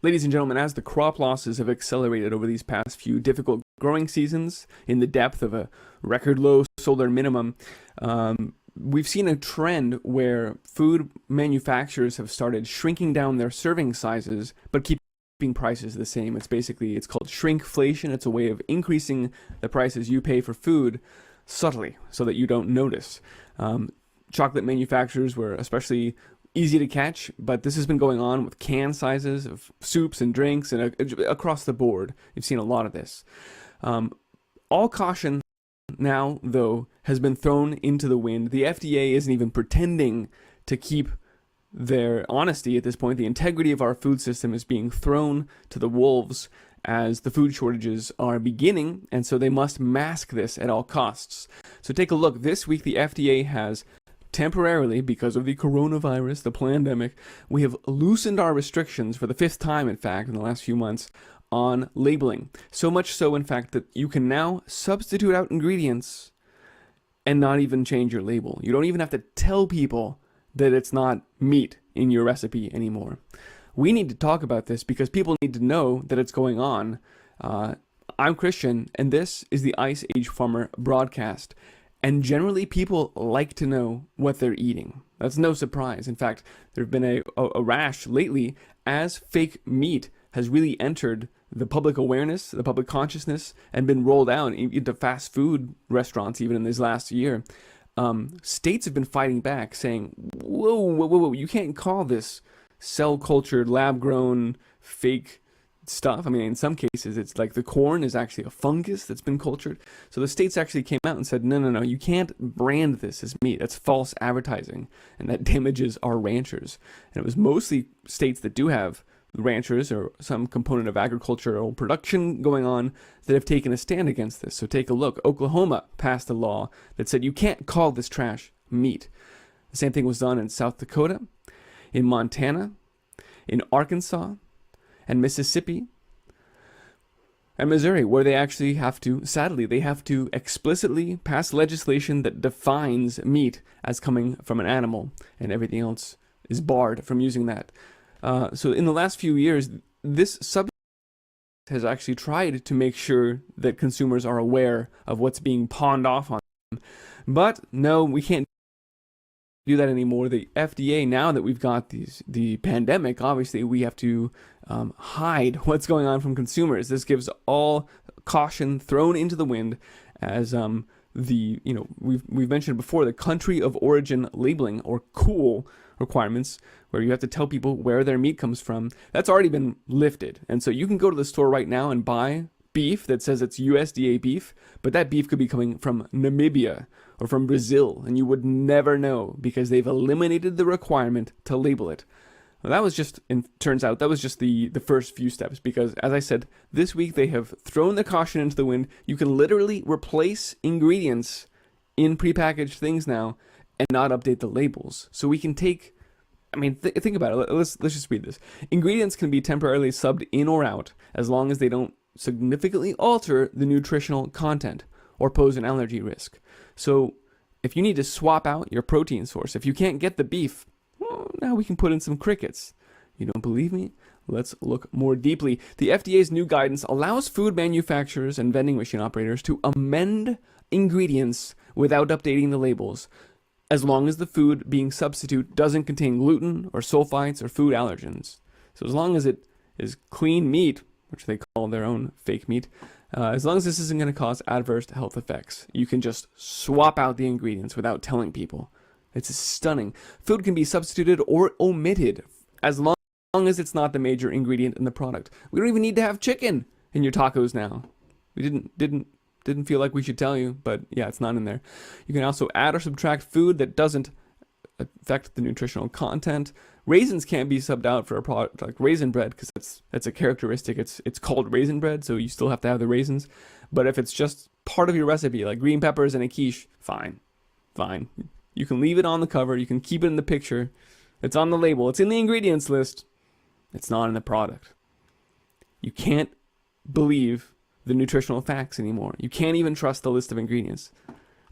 Ladies and gentlemen, as the crop losses have accelerated over these past few difficult growing seasons in the depth of a record low solar minimum, we've seen a trend where food manufacturers have started shrinking down their serving sizes, but keeping prices the same. It's called shrinkflation. It's a way of increasing the prices you pay for food subtly so that you don't notice. Chocolate manufacturers were especially easy to catch, but this has been going on with can sizes of soups and drinks and across the board. You've seen a lot of this. All caution now, though, has been thrown into the wind. The FDA isn't even pretending to keep their honesty at this point. The integrity of our food system is being thrown to the wolves as the food shortages are beginning, and so they must mask this at all costs. So take a look. This week, the FDA has temporarily, because of the coronavirus, the pandemic, we have loosened our restrictions for the fifth time, in fact, in the last few months, on labeling. So much so, in fact, that you can now substitute out ingredients and not even change your label. You don't even have to tell people that it's not meat in your recipe anymore. We need to talk about this because people need to know that it's going on. I'm Christian, and this is the Ice Age Farmer broadcast. And generally, people like to know what they're eating. That's no surprise. In fact, there have been a rash lately as fake meat has really entered the public awareness, the public consciousness, and been rolled out into fast food restaurants even in this last year. States have been fighting back, saying, whoa, you can't call this cell-cultured, lab-grown, fake stuff. I mean, in some cases, it's like the corn is actually a fungus that's been cultured. So the states actually came out and said, no, you can't brand this as meat. That's false advertising, and that damages our ranchers. And it was mostly states that do have ranchers or some component of agricultural production going on that have taken a stand against this. So take a look. Oklahoma passed a law that said you can't call this trash meat. The same thing was done in South Dakota, in Montana, in Arkansas, and Mississippi, and Missouri, where they actually have to, sadly, they have to explicitly pass legislation that defines meat as coming from an animal, and everything else is barred from using that. So in the last few years, this subject has actually tried to make sure that consumers are aware of what's being pawned off on them. But no, we can't do that anymore. The FDA, now that we've got the pandemic, obviously we have to hide what's going on from consumers. This gives all caution thrown into the wind as we've mentioned before, the country of origin labeling, or COOL requirements, where you have to tell people where their meat comes from. That's already been lifted, and so you can go to the store right now and buy beef that says it's USDA beef, but that beef could be coming from Namibia or from Brazil, and you would never know because they've eliminated the requirement to label it. Well, that was just, turns out, that was just the first few steps, because, as I said, this week they have thrown the caution into the wind. You can literally replace ingredients in prepackaged things now and not update the labels. So we can take, think about it. Let's just read this. Ingredients can be temporarily subbed in or out as long as they don't significantly alter the nutritional content or pose an allergy risk. So if you need to swap out your protein source, if you can't get the beef, well, now we can put in some crickets. You don't believe me? Let's look more deeply. The FDA's new guidance allows food manufacturers and vending machine operators to amend ingredients without updating the labels, as long as the food being substitute doesn't contain gluten or sulfites or food allergens. So as long as it is clean meat, which they call their own fake meat, as long as this isn't going to cause adverse health effects, you can just swap out the ingredients without telling people. It's stunning. Food can be substituted or omitted as long as it's not the major ingredient in the product. We don't even need to have chicken in your tacos now. We didn't feel like we should tell you, but yeah, it's not in there. You can also add or subtract food that doesn't affect the nutritional content. Raisins can't be subbed out for a product like raisin bread because that's a characteristic. It's called raisin bread, so you still have to have the raisins. But if it's just part of your recipe, like green peppers and a quiche, fine. You can leave it on the cover. You can keep it in the picture. It's on the label. It's in the ingredients list. It's not in the product. You can't believe the nutritional facts anymore. You can't even trust the list of ingredients.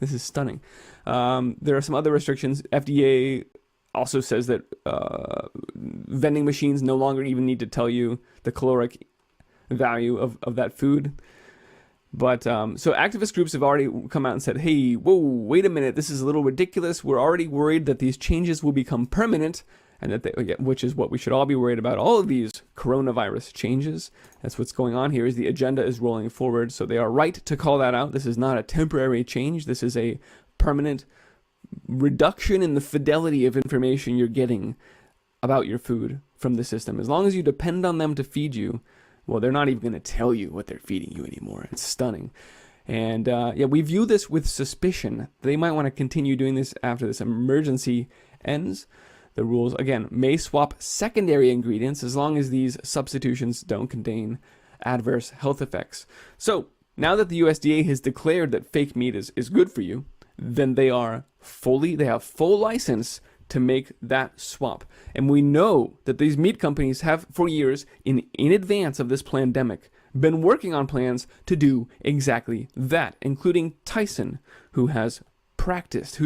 This is stunning. There are some other restrictions. FDA also says that vending machines no longer even need to tell you the caloric value of that food. But so activist groups have already come out and said, hey, whoa, wait a minute, this is a little ridiculous. We're already worried that these changes will become permanent, and that which is what we should all be worried about. All of these coronavirus changes, that's what's going on here, is the agenda is rolling forward. So they are right to call that out. This is not a temporary change. This is a permanent reduction in the fidelity of information you're getting about your food from the system. As long as you depend on them to feed you, well, they're not even going to tell you what they're feeding you anymore. It's stunning. And we view this with suspicion. They might want to continue doing this after this emergency ends. The rules, again, may swap secondary ingredients as long as these substitutions don't contain adverse health effects. So now that the USDA has declared that fake meat is good for you, then they have full license to make that swap. And we know that these meat companies have for years, in advance of this pandemic, been working on plans to do exactly that, including Tyson, who's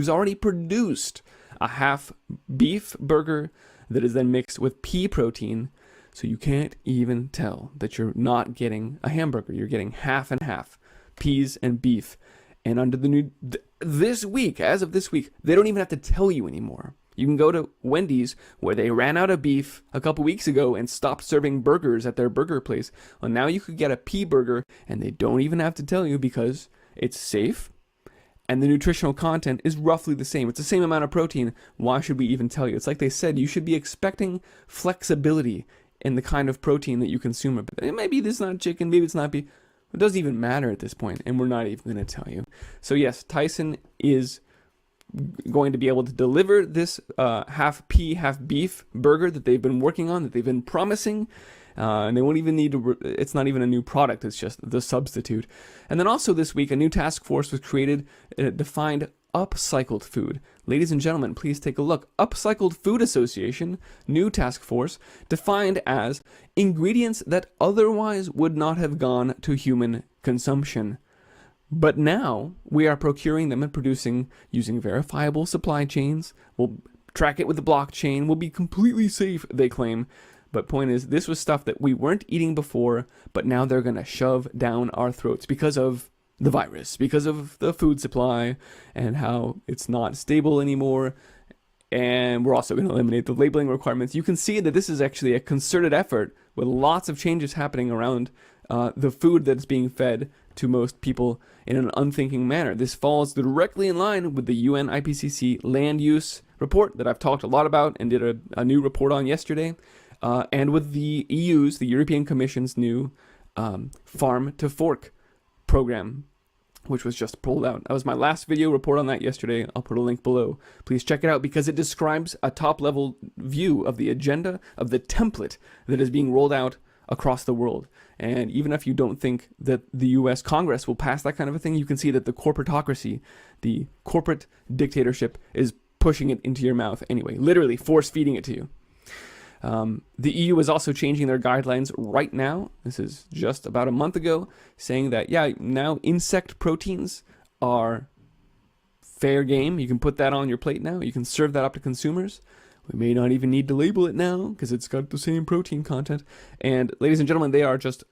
already produced a half beef burger that is then mixed with pea protein, so you can't even tell that you're not getting a hamburger. You're getting half and half, peas and beef. And under the new, as of this week, they don't even have to tell you anymore. You can go to Wendy's, where they ran out of beef a couple weeks ago and stopped serving burgers at their burger place. Well, now you could get a pea burger, and they don't even have to tell you because it's safe, and the nutritional content is roughly the same. It's the same amount of protein. Why should we even tell you? It's like they said, you should be expecting flexibility in the kind of protein that you consume. But maybe this is not chicken, maybe it's not beef. It doesn't even matter at this point, and we're not even going to tell you. So yes, Tyson is going to be able to deliver this half pea, half beef burger that they've been working on, that they've been promising. And they won't even need to, it's not even a new product, it's just the substitute. And then also this week, a new task force was created, defined upcycled food. Ladies and gentlemen, please take a look. Upcycled Food Association, new task force, defined as ingredients that otherwise would not have gone to human consumption. But now we are procuring them and producing using verifiable supply chains. We'll track it with the blockchain. We'll be completely safe, they claim. But point is, this was stuff that we weren't eating before, but now they're going to shove down our throats because of the virus, because of the food supply and how it's not stable anymore. And we're also going to eliminate the labeling requirements. You can see that this is actually a concerted effort with lots of changes happening around the food that's being fed to most people in an unthinking manner. This falls directly in line with the UN IPCC land use report that I've talked a lot about and did a new report on yesterday, and with the EU's, the European Commission's new Farm to Fork program, which was just pulled out. That was my last video report on that yesterday. I'll put a link below. Please check it out because it describes a top-level view of the agenda, of the template that is being rolled out across the world. And even if you don't think that the US Congress will pass that kind of a thing, you can see that the corporatocracy, the corporate dictatorship, is pushing it into your mouth anyway, literally force-feeding it to you. The EU is also changing their guidelines right now. This is just about a month ago, saying that, now insect proteins are fair game. You can put that on your plate now. You can serve that up to consumers. We may not even need to label it now because it's got the same protein content. And ladies and gentlemen, they are just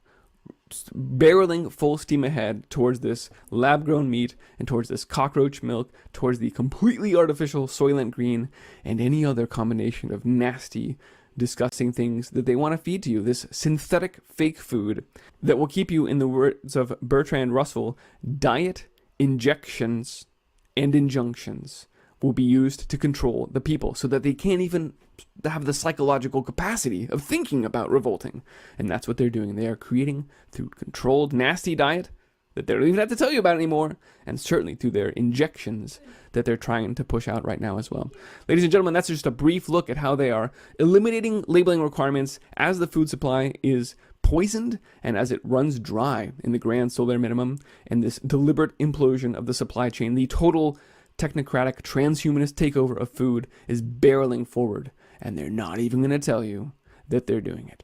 barreling full steam ahead towards this lab-grown meat and towards this cockroach milk, towards the completely artificial Soylent Green and any other combination of nasty, disgusting things that they want to feed to you. This synthetic fake food that will keep you, in the words of Bertrand Russell, diet, injections, and injunctions will be used to control the people so that they can't even have the psychological capacity of thinking about revolting. And that's what they're doing. They are creating, through controlled, nasty diet that they don't even have to tell you about anymore, and certainly through their injections that they're trying to push out right now as well. Ladies and gentlemen, that's just a brief look at how they are eliminating labeling requirements as the food supply is poisoned and as it runs dry in the grand solar minimum, and this deliberate implosion of the supply chain, the total technocratic transhumanist takeover of food is barreling forward, and they're not even going to tell you that they're doing it.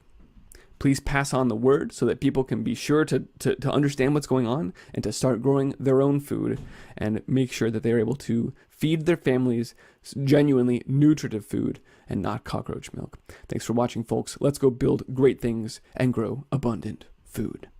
Please pass on the word so that people can be sure to understand what's going on and to start growing their own food and make sure that they're able to feed their families genuinely nutritive food and not cockroach milk. Thanks for watching, folks. Let's go build great things and grow abundant food.